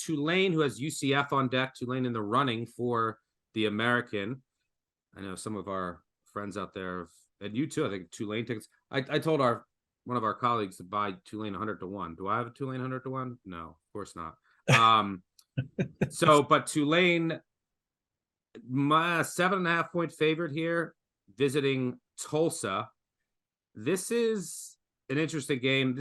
Tulane, who has UCF on deck. Tulane in the running for the American. I know some of our friends out there, and you too, I think Tulane tickets. I told one of our colleagues to buy Tulane 100-1. Do I have a Tulane 100-1? No, of course not. But Tulane, my 7.5-point favorite here, visiting Tulsa. This is an interesting game.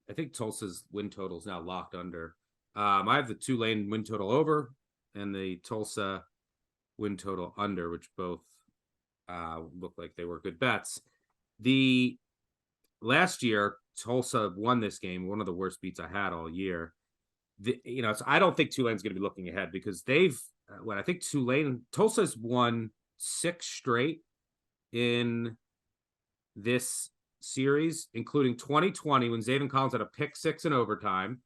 I think Tulsa's win total is now locked under. I have the Tulane win total over and the Tulsa win total under, which both look like they were good bets. The last year, Tulsa won this game, one of the worst beats I had all year. So I don't think Tulane's going to be looking ahead because I think Tulsa's won 6 straight in this series, including 2020 when Zaven Collins had a pick 6 in overtime,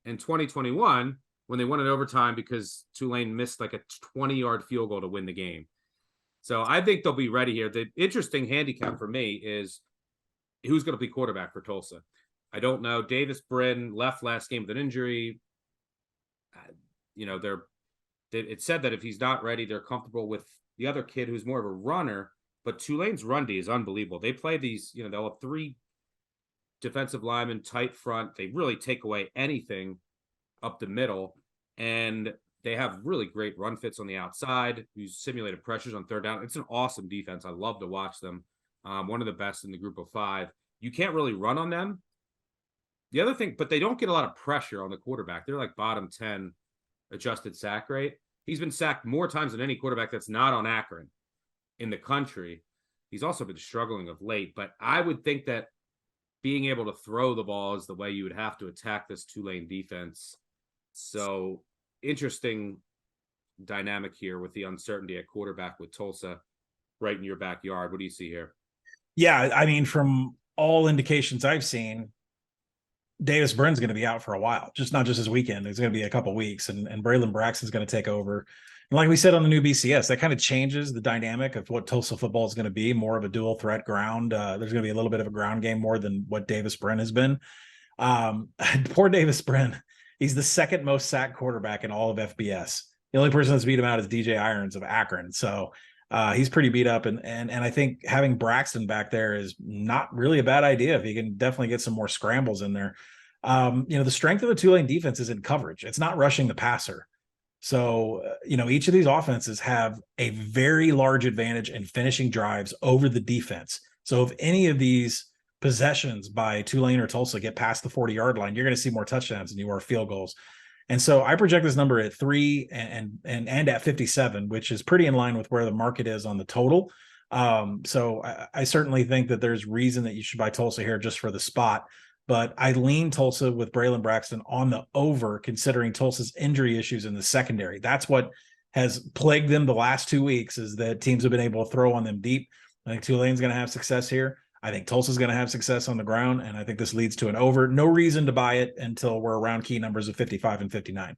and 2021 when they won in overtime because Tulane missed like a 20-yard field goal to win the game. So I think they'll be ready here. The interesting handicap for me is who's going to be quarterback for Tulsa. I don't know. Davis Brin left last game with an injury. It said that if he's not ready, they're comfortable with the other kid who's more of a runner. But Tulane's run D is unbelievable. They play these, they'll have 3 defensive linemen, tight front. They really take away anything up the middle. And they have really great run fits on the outside, who simulated pressures on third down. It's an awesome defense. I love to watch them. One of the best in the group of 5. You can't really run on them. The other thing, but they don't get a lot of pressure on the quarterback. They're like bottom 10 adjusted sack rate. He's been sacked more times than any quarterback that's not on Akron in the country. He's also been struggling of late, but I would think that being able to throw the ball is the way you would have to attack this Tulane defense. So interesting dynamic here with the uncertainty at quarterback with Tulsa right in your backyard. What do you see here? Yeah, I mean, from all indications I've seen, Davis Brin's going to be out for a while, not just this weekend. It's going to be a couple weeks, and Braylon Braxton's going to take over. And like we said on the new BCS, that kind of changes the dynamic of what Tulsa football is going to be, more of a dual threat ground. There's going to be a little bit of a ground game more than what Davis Brin has been. Poor Davis Brin. He's the second most sacked quarterback in all of FBS. The only person that's beat him out is DJ Irons of Akron. So he's pretty beat up. And I think having Braxton back there is not really a bad idea if he can definitely get some more scrambles in there. The strength of the Tulane defense is in coverage. It's not rushing the passer. So, each of these offenses have a very large advantage in finishing drives over the defense. So if any of these possessions by Tulane or Tulsa get past the 40-yard line, you're going to see more touchdowns than you are field goals. And so I project this number at 3 and at 57, which is pretty in line with where the market is on the total. So I certainly think that there's reason that you should buy Tulsa here just for the spot. But I lean Tulsa with Braylon Braxton on the over, considering Tulsa's injury issues in the secondary. That's what has plagued them the last 2 weeks, is that teams have been able to throw on them deep. I think Tulane's going to have success here. I think Tulsa's going to have success on the ground, and I think this leads to an over. No reason to buy it until we're around key numbers of 55 and 59.